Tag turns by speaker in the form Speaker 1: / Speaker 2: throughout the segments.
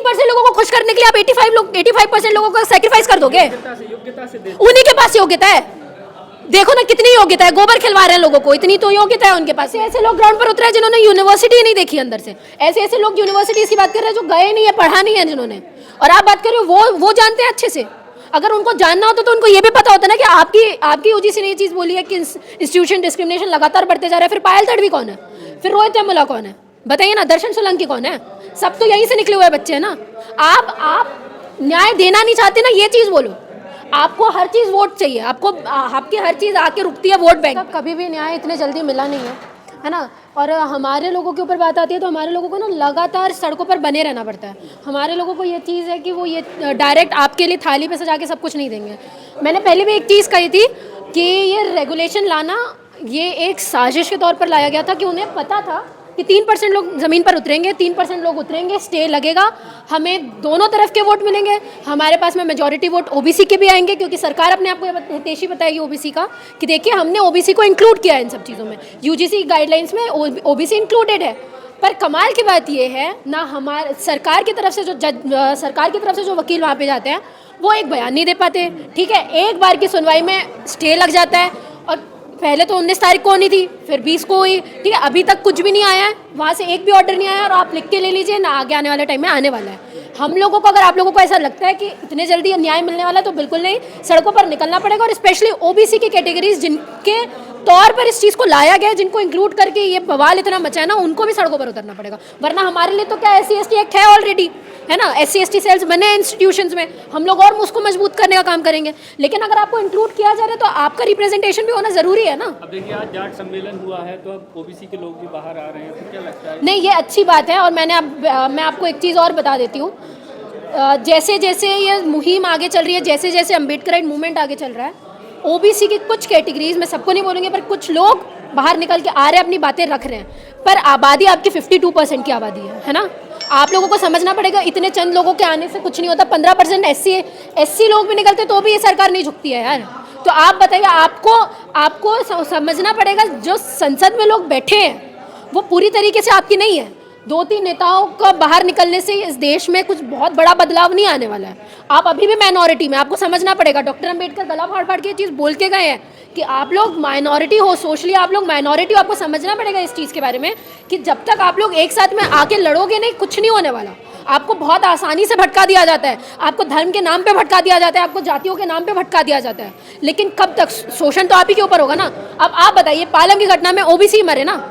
Speaker 1: 3% लोगों को खुश करने के लिए आप 85% लोगों को सैक्रिफाइस कर दोगे? उन्हीं के पास योग्यता है। देखो ना कितनी योग्यता है, गोबर खिलवा रहे हैं लोगों को, इतनी तो योग्यता है उनके पास। ऐसे लोग ग्राउंड पर उतरे हैं जिन्होंने यूनिवर्सिटी नहीं देखी अंदर से। ऐसे लोग यूनिवर्सिटीज की बात कर रहे हैं जो गए नहीं है, पढ़ा नहीं है जिन्होंने। और आप बात कर रहे हो वो जानते हैं अच्छे से। अगर उनको जानना होता तो उनको ये भी पता होता ना कि आपकी यूजीसी ने ये चीज़ बोली है कि इंस्टीट्यूशन डिस्क्रिमिनेशन लगातार बढ़ते जा रहा है। फिर पायल तड़वी कौन है? फिर रोहित वेमुला कौन है? बताइए ना। दर्शन सोलंकी कौन है? सब तो यहीं से निकले हुए बच्चे हैं ना। आप न्याय देना नहीं चाहते ना, ये चीज़ बोलो। आपको हर चीज़ वोट चाहिए, आपकी हर चीज़ आके रुकती है वोट बैंक। कभी भी न्याय इतने जल्दी मिला नहीं है ना। और हमारे लोगों के ऊपर बात आती है तो हमारे लोगों को ना लगातार सड़कों पर बने रहना पड़ता है। हमारे लोगों को ये चीज़ है कि वो ये डायरेक्ट आपके लिए थाली पे सजा के सब कुछ नहीं देंगे। मैंने पहले भी एक चीज़ कही थी कि ये रेगुलेशन लाना ये एक साजिश के तौर पर लाया गया था कि उन्हें पता था कि 3% लोग ज़मीन पर उतरेंगे, 3% लोग उतरेंगे, स्टे लगेगा, हमें दोनों तरफ के वोट मिलेंगे। हमारे पास में मेजॉरिटी वोट ओबीसी के भी आएंगे क्योंकि सरकार अपने आप को हितैषी बताएगी ओबीसी का कि देखिए हमने ओबीसी को इंक्लूड किया है इन सब चीज़ों में। यूजीसी गाइडलाइंस में ओबीसी इंक्लूडेड है। पर कमाल की बात ये है ना, हमारे सरकार की तरफ से जो वकील वहाँ पे जाते हैं वो एक बयान नहीं दे पाते। ठीक है, एक बार की सुनवाई में स्टे लग जाता है। और पहले तो 19 तारीख को नहीं थी, फिर 20 को हुई। ठीक है, अभी तक कुछ भी नहीं आया है, वहाँ से एक भी ऑर्डर नहीं आया। और आप लिख के ले लीजिए ना, आगे आने वाले टाइम में आने वाला है। हम लोगों को, अगर आप लोगों को ऐसा लगता है कि इतने जल्दी न्याय मिलने वाला है तो बिल्कुल नहीं, सड़कों पर निकलना पड़ेगा। और स्पेशली ओबीसी की कैटेगरीज जिनके तौर पर इस चीज़ को लाया गया है, जिनको इंक्लूड करके ये बवाल इतना मचा है ना, उनको भी सड़कों पर उतरना पड़ेगा। वरना हमारे लिए तो क्या SC/ST एक्ट है ऑलरेडी, है ना। SC/ST सेल्स बने हैं इंस्टीट्यूशंस में, हम लोग और उसको मजबूत करने का काम करेंगे। लेकिन अगर आपको इंक्लूड किया जा रहा है तो आपका रिप्रेजेंटेशन भी होना जरूरी है ना।
Speaker 2: अब देखिए आज जाट सम्मेलन हुआ है तो अब ओबीसी के लोग भी बाहर आ रहे हैं, तो क्या लगता है?
Speaker 1: नहीं, ये अच्छी बात है। और मैं आपको एक चीज़ और बता देती हूँ। जैसे जैसे ये मुहिम आगे चल रही है, जैसे जैसे अम्बेडकराइट मूवमेंट आगे चल रहा है, ओबीसी की कुछ कैटेगरीज में, सबको नहीं बोलेंगे, पर कुछ लोग बाहर निकल के आ रहे हैं, अपनी बातें रख रहे हैं। पर आबादी आपकी 52% की आबादी है ना। आप लोगों को समझना पड़ेगा, इतने चंद लोगों के आने से कुछ नहीं होता। 15% SC लोग भी निकलते तो भी ये सरकार नहीं झुकती है यार। तो आप बताइए, आपको समझना पड़ेगा जो संसद में लोग बैठे हैं वो पूरी तरीके से आपकी नहीं है। 2-3 नेताओं का बाहर निकलने से इस देश में कुछ बहुत बड़ा बदलाव नहीं आने वाला है। आप अभी भी माइनॉरिटी में, आपको समझना पड़ेगा। डॉक्टर अंबेडकर गला फाड़ फाड़ के ये चीज़ बोल के गए हैं कि आप लोग माइनॉरिटी हो, सोशली आप लोग माइनॉरिटी हो। आपको समझना पड़ेगा इस चीज़ के बारे में कि जब तक आप लोग एक साथ में आके लड़ोगे नहीं, कुछ नहीं होने वाला। आपको बहुत आसानी से भटका दिया जाता है, आपको धर्म के नाम पे भटका दिया जाता है, आपको जातियों के नाम पे भटका दिया जाता है। लेकिन कब तक? शोषण तो आप ही के ऊपर होगा ना। अब आप बताइए, पालम की घटना में ओबीसी मरे ना,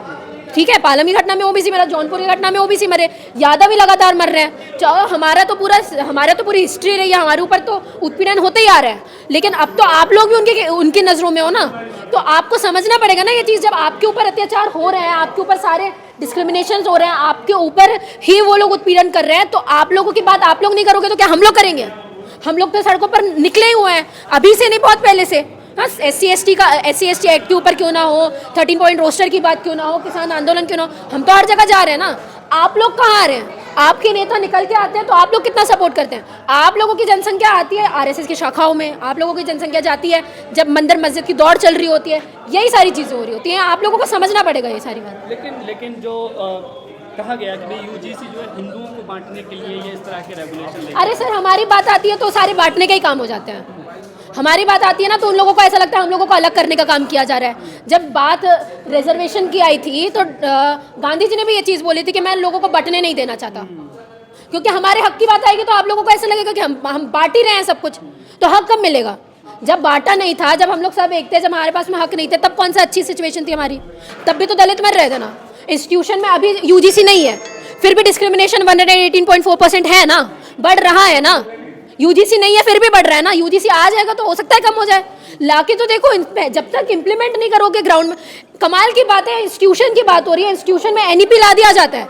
Speaker 1: ठीक है, पालम की घटना में ओबीसी मरा, जौनपुर की घटना में ओबीसी मरे, यादव भी लगातार मर रहे हैं। हमारा तो पूरी हिस्ट्री रही है, हमारे ऊपर तो उत्पीड़न होते ही आ रहा है। लेकिन अब तो आप लोग भी उनकी नज़रों में हो ना। तो आपको समझना पड़ेगा ना ये चीज़। जब आपके ऊपर अत्याचार हो रहे हैं, आपके ऊपर सारे डिस्क्रिमिनेशन हो रहे हैं, आपके ऊपर ही वो लोग उत्पीड़न कर रहे हैं, तो आप लोगों की बात आप लोग नहीं करोगे तो क्या हम लोग करेंगे? हम लोग तो सड़कों पर निकले ही हुए हैं, अभी से नहीं, बहुत पहले से। हाँ, SC/ST एक्ट के ऊपर क्यों ना हो, 13 पॉइंट रोस्टर की बात क्यों ना हो, किसान आंदोलन क्यों ना हो, हम तो हर जगह जा रहे हैं ना। आप लोग कहाँ आ रहे हैं? आपके नेता निकल के आते हैं तो आप लोग कितना सपोर्ट करते हैं? आप लोगों की जनसंख्या आती है RSS की शाखाओं में, आप लोगों की जनसंख्या जाती है जब मंदिर मस्जिद की दौड़ चल रही होती है, यही सारी चीज़ें हो रही होती हैं। आप लोगों को समझना पड़ेगा ये सारी बात।
Speaker 2: लेकिन जो कहा गया कि भाई यूजीसी जो है हिंदुओं को बांटने के लिए ये इस तरह के रेगुलेशन ले।
Speaker 1: अरे सर, हमारी बात आती है तो सारे बांटने का ही काम हो जाता है। हमारी बात आती है ना तो उन लोगों को ऐसा लगता है हम लोगों को अलग करने का काम किया जा रहा है। जब बात रिजर्वेशन की आई थी तो गांधी जी ने भी ये चीज़ बोली थी कि मैं लोगों को बंटने नहीं देना चाहता, क्योंकि हमारे हक की बात आएगी तो आप लोगों को ऐसा लगेगा कि हम बांट ही रहे हैं सब कुछ। तो हक कब मिलेगा? जब बांटा नहीं था, जब हम लोग सब एक थे, जब हमारे पास में हक नहीं थे, तब कौन सा अच्छी सिचुएशन थी हमारी? तब भी तो दलित मर रहे थे ना। इंस्टीट्यूशन में अभी यूजीसी नहीं है, फिर भी डिस्क्रिमिनेशन 118.4% है ना, बढ़ रहा है ना। यूजीसी नहीं है फिर भी बढ़ रहा है ना। यूजीसी आ जाएगा तो हो सकता है कम हो जाए। लाके तो देखो, जब तक इम्प्लीमेंट नहीं करोगे ग्राउंड में। कमाल की बात है, इंस्टीट्यूशन की बात हो रही है, इंस्टीट्यूशन में NEP ला दिया जाता है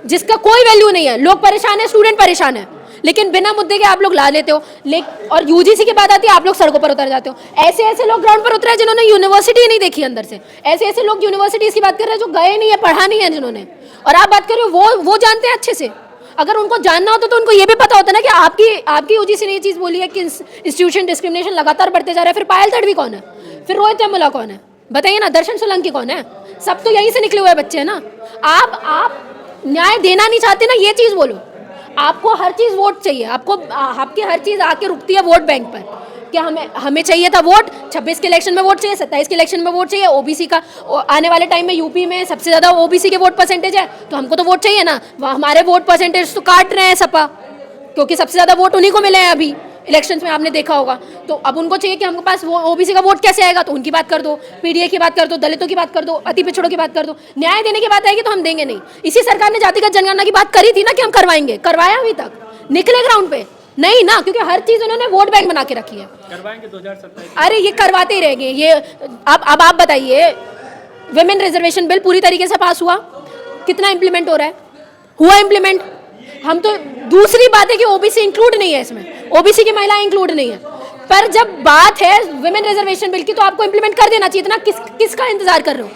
Speaker 1: जिसका कोई वैल्यू नहीं है। लोग परेशान है, स्टूडेंट परेशान है, लेकिन बिना मुद्दे के आप लोग ला लेते हो। और यूजीसी की बात आती है, आप लोग सड़कों पर उतर जाते हो। ऐसे लोग ग्राउंड पर उतरे हैं जिन्होंने यूनिवर्सिटी नहीं देखी अंदर से। ऐसे लोग यूनिवर्सिटीज की बात कर रहे हैं जो गए नहीं है, पढ़ा नहीं है जिन्होंने। और आप बात कर रहे हो वो जानते हैं अच्छे से। अगर उनको जानना होता तो उनको ये भी पता होता ना कि आपकी यूजीसी ने ये चीज़ बोली है कि इंस्टीट्यूशन डिस्क्रिमिनेशन लगातार बढ़ते जा रहा है। फिर पायल तड़वी कौन है? फिर रोहित वेमुला कौन है? बताइए ना। दर्शन सोलंकी कौन है? सब तो यहीं से निकले हुए बच्चे हैं ना। आप न्याय देना नहीं चाहते ना, ये चीज़ बोलो। आपको हर चीज़ वोट चाहिए, आपको आपकी हर चीज़ आके रुकती है वोट बैंक पर। क्या हमें चाहिए था वोट, 26 के इलेक्शन में वोट चाहिए, 27 के इलेक्शन में वोट चाहिए, ओबीसी का आने वाले टाइम में यूपी में सबसे ज़्यादा ओबीसी के वोट परसेंटेज है, तो हमको तो वोट चाहिए ना। हमारे वोट परसेंटेज तो काट रहे हैं सपा, क्योंकि सबसे ज़्यादा वोट उन्हीं को मिले हैं अभी इलेक्शंस में, आपने देखा होगा। तो अब उनको चाहिए कि हमके पास वो ओबीसी का वोट कैसे आएगा, तो उनकी बात कर दो, पीडीए की बात कर दो, दलितों की बात कर दो, अति पिछड़ों की बात कर दो। न्याय देने की बात आएगी तो हम देंगे नहीं। इसी सरकार ने जातिगत जनगणना की बात करी थी ना कि हम करवाएंगे, करवाया अभी तक, निकले ग्राउंड पे नहीं ना, क्योंकि हर चीज उन्होंने वोट बैंक बना के रखी है।
Speaker 2: करवाएंगे 2027।
Speaker 1: अरे ये करवाते ही रहेंगे ये। अब आप बताइए, विमेन रिजर्वेशन बिल पूरी तरीके से पास हुआ, कितना इंप्लीमेंट हो रहा है? हुआ इंप्लीमेंट? हम तो, दूसरी बात है कि ओबीसी इंक्लूड नहीं है इसमें, ओबीसी की महिलाएं इंक्लूड नहीं है, पर जब बात है विमेन रिजर्वेशन बिल की तो आपको इंप्लीमेंट कर देना चाहिए था ना। किसका इंतजार कर रहे हो?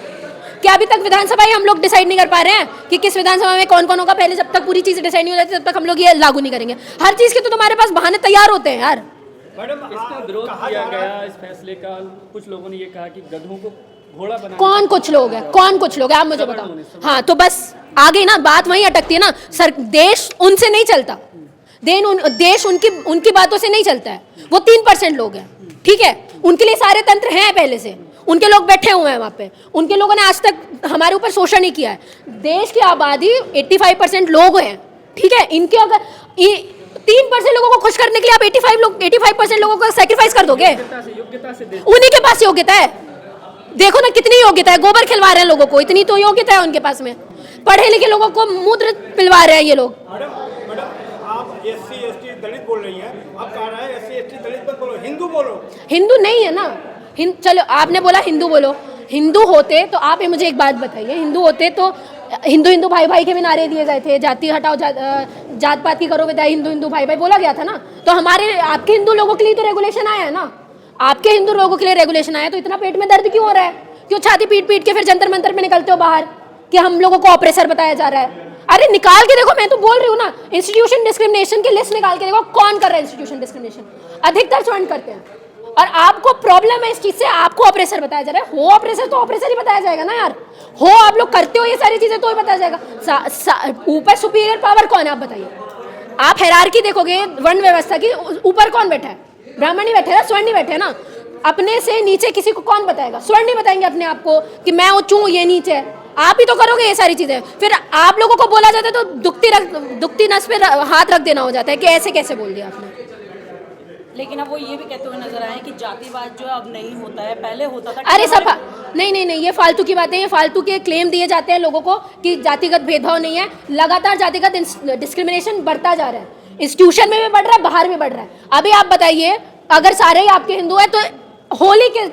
Speaker 1: क्या अभी तक विधानसभा ही हम लोग डिसाइड नहीं कर पा रहे हैं कि किस विधानसभा में कौन कौन होगा? पहले जब तक पूरी चीज डिसाइड नहीं हो जाती तब तक हम लोग ये लागू नहीं करेंगे। हर चीज के तो तुम्हारे पास बहाने तैयार होते हैं यार।
Speaker 2: मैडम, इसका विरोध किया गया इस फैसले का, कुछ लोगों ने ये कहा कि गधों को घोड़ा बना।
Speaker 1: कौन कुछ लोग है? कौन कुछ लोग है? आप मुझे बताओ। हाँ, तो बस आ गई ना बात, वहीं अटकती है ना सर। देश उनसे नहीं चलता, देश उनकी बातों से नहीं चलता है। वो 3% लोग हैं, ठीक है, उनके लिए सारे तंत्र हैं पहले से, उनके लोग बैठे हुए हैं वहाँ पे, उनके लोगों ने आज तक हमारे ऊपर शोषण नहीं किया है। देश की आबादी 85% लोग हैं, ठीक है, इनके अगर 3% लोगों को खुश करने के लिए आप 85% लोगों को सैक्रिफाइस कर दोगे?
Speaker 2: योग्यता से
Speaker 1: उन्हीं के पास योग्यता है। देखो ना कितनी योग्यता है, गोबर खिलवा रहे हैं लोगों को, इतनी तो योग्यता है उनके पास में। पढ़े लिखे लोगों को मूत्र पिलवा रहे हैं ये लोग।
Speaker 3: मैडम आप एससी एसटी दलित बोल रही हैं, आप कह रहे हैं एससी एसटी दलित मत बोलो, हिंदू बोलो।
Speaker 1: हिंदू नहीं है ना, चलो आपने बोला हिंदू बोलो। हिंदू होते तो आप ये मुझे एक बात बताइए, हिंदू होते तो हिंदू भाई भाई के भी नारे दिए गए थे, जाति हटाओ जात पात की करो विदाई, हिंदू भाई भाई बोला गया था ना। तो हमारे आपके हिंदू लोगों के लिए तो रेगुलेशन आया है ना, आपके हिंदू लोगों के लिए रेगुलेशन आया, तो इतना पेट में दर्द क्यों हो रहा है? क्यों छाती पीट पीट के फिर जंतर मंतर में निकलते हो बाहर कि हम लोगों को ऑपरेसर बताया जा रहा है? अरे निकाल के देखो, मैं तो बोल रही हूँ ना, इंस्टीट्यूशन डिस्क्रिमिनेशन की लिस्ट निकाल के देखो, कौन कर रहा है इंस्टीट्यूशन डिस्क्रिमिनेशन? अधिकतर स्टूडेंट करते हैं। और आपको प्रॉब्लम है इस चीज से, आपको ऑपरेसर बताया जा रहा है। हो ऑपरेसर तो ऑपरेसर ही बताया जाएगा ना यार। हो आप लोग करते हो ये सारी चीजें तो ही बताया जाएगा। ऊपर सुपीरियर पावर कौन है आप बताइए? आप हायरार्की देखोगे वर्ण व्यवस्था की, ऊपर कौन बैठा है? ब्राह्मण ही बैठे ना, स्वर्ण ही बैठे ना। अपने से नीचे किसी को कौन बताएगा? स्वर्ण नहीं बताएंगे अपने आप को कि मैं उच्च हूँ, ये नीचे है। आप ही तो करोगे ये सारी चीजें। फिर आप लोगों को बोला जाता है तो दुखती नस पे हाथ रख देना हो जाता है कि ऐसे कैसे बोल दिया आपने।
Speaker 4: लेकिन अब वो ये भी कहते हुए नजर आए कि जातिवाद जो है अब नहीं होता है, पहले होता था।
Speaker 1: अरे सफा नहीं, ये फालतू की बातें, ये फालतू के क्लेम दिए जाते हैं लोगों को कि जातिगत भेदभाव नहीं है। लगातार जातिगत डिस्क्रिमिनेशन बढ़ता जा रहा है, इंस्टीट्यूशन में भी बढ़ रहा है, बाहर भी बढ़ रहा है। अभी आप बताइए, अगर सारे ही आपके हिंदू है तो होली के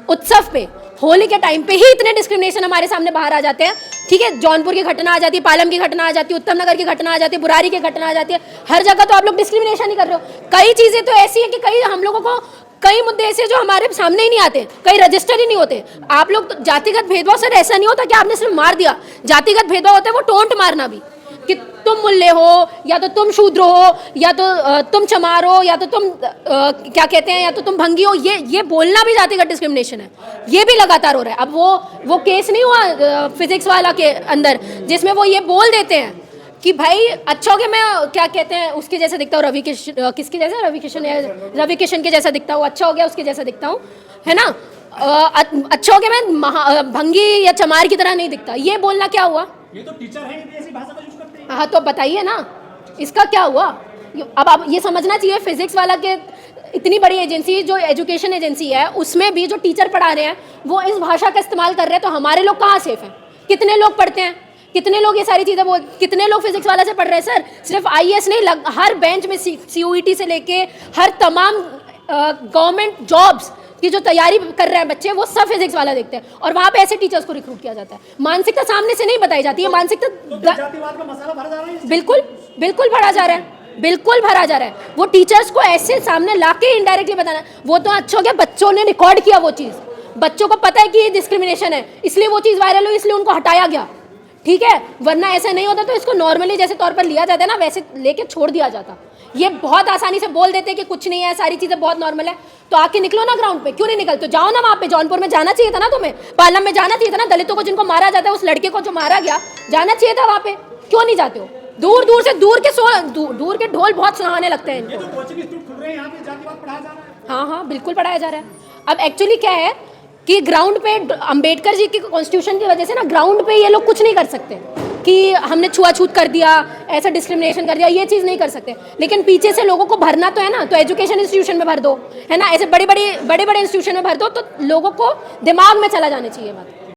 Speaker 1: उत्सव पे, होली के टाइम पे ही इतने डिस्क्रिमिनेशन हमारे सामने बाहर आ जाते हैं, ठीक है। जौनपुर की घटना आ जाती है, पालम की घटना आ जाती है, उत्तम नगर की घटना आ जाती है, बुरारी की घटना आ जाती है। हर जगह तो आप लोग डिस्क्रिमिनेशन ही कर रहे हो। कई चीजें तो ऐसी हैं कि कई हम लोगों को, कई मुद्दे ऐसे जो हमारे सामने ही नहीं आते, कई रजिस्टर ही नहीं होते। आप लोग तो जातिगत भेदभाव सर ऐसा नहीं होता कि आपने सिर्फ मार दिया। जातिगत भेदभाव होता है वो टोंट मारना भी, कि तुम मूल्य हो, या तो तुम शूद्र हो, या तो तुम चमार हो, या तो तुम क्या कहते हैं, या तो तुम भंगी हो। ये बोलना भी जातिगत डिस्क्रिमिनेशन है। ये भी लगातार हो रहा है। अब वो केस नहीं हुआ फिजिक्स वाला के अंदर, जिसमें वो ये बोल देते हैं कि भाई अच्छा हो गया, मैं क्या कहते हैं उसके जैसा दिखता हूँ, किसके जैसा, रवि किशन के जैसा दिखता हूँ, अच्छा हो गया उसके जैसा दिखता हूँ, है ना। अच्छा हो गया, मैं भंगी या चमार की तरह नहीं दिखता। ये बोलना क्या हुआ?
Speaker 3: ये तो टीचर है, ऐसी भाषा का यूज करते हैं।
Speaker 1: हाँ तो बताइए ना, इसका क्या हुआ? अब ये समझना चाहिए, फिजिक्स वाला के इतनी बड़ी एजेंसी जो एजुकेशन एजेंसी है, उसमें भी जो टीचर पढ़ा रहे हैं वो इस भाषा का इस्तेमाल कर रहे हैं, तो हमारे लोग कहाँ सेफ हैं? कितने लोग पढ़ते हैं, कितने लोग ये सारी चीज़ें कितने लोग फिजिक्स वाला से पढ़ रहे हैं? सर सिर्फ IAS नहीं, हर बेंच में CUET से लेके हर तमाम गवर्नमेंट जॉब्स की जो तैयारी कर रहे हैं बच्चे, वो सब फिजिक्स वाला देखते हैं। और वहाँ पे ऐसे टीचर्स को रिक्रूट किया जाता है। मानसिकता सामने से नहीं बताई जाती है, मानसिकता
Speaker 3: जातिवाद का मसाला भरा जा रहा है।
Speaker 1: बिल्कुल भरा जा रहा है, बिल्कुल भरा जा रहा है। वो टीचर्स को ऐसे सामने लाके इनडायरेक्टली बताना, वो तो अच्छा हो गया बच्चों ने रिकॉर्ड किया वो चीज़, बच्चों को पता है कि ये डिस्क्रिमिनेशन है, इसलिए वो चीज़ वायरल हुई, इसलिए उनको हटाया गया, ठीक है। वरना ऐसा नहीं होता तो इसको नॉर्मली जैसे तौर पर लिया जाता है ना, वैसे लेके छोड़ दिया जाता। ये बहुत आसानी से बोल देते कि कुछ नहीं है, सारी चीज़ें बहुत नॉर्मल है। तो आके निकलो ना ग्राउंड पे, क्यों नहीं निकलते? जाओ ना वहाँ पे, जौनपुर में जाना चाहिए था ना तुम्हें, पालम में जाना चाहिए था ना, दलितों को जिनको मारा जाता है, उस लड़के को जो मारा गया, जाना चाहिए था वहाँ पे, क्यों नहीं जाते हो? दूर दूर के ढोल बहुत सुहाने लगते हैं इनको।
Speaker 3: कोचिंग इंस्टीट्यूट खुल रहे हैं, यहाँ पे जातिवाद पढ़ाया जा रहा है।
Speaker 1: हाँ हाँ बिल्कुल पढ़ाया जा रहा है। अब एक्चुअली क्या है कि ग्राउंड पे अंबेडकर जी की कॉन्स्टिट्यूशन की वजह से ना ग्राउंड पे ये लोग कुछ नहीं कर सकते कि हमने छुआछूत कर दिया, ऐसा डिस्क्रिमिनेशन कर दिया, ये चीज़ नहीं कर सकते। लेकिन पीछे से लोगों को भरना तो है ना, तो एजुकेशन इंस्टीट्यूशन में भर दो, है ना, ऐसे बड़े बड़े इंस्टीट्यूशन में भर दो, तो लोगों को दिमाग में चला जाना चाहिए बात।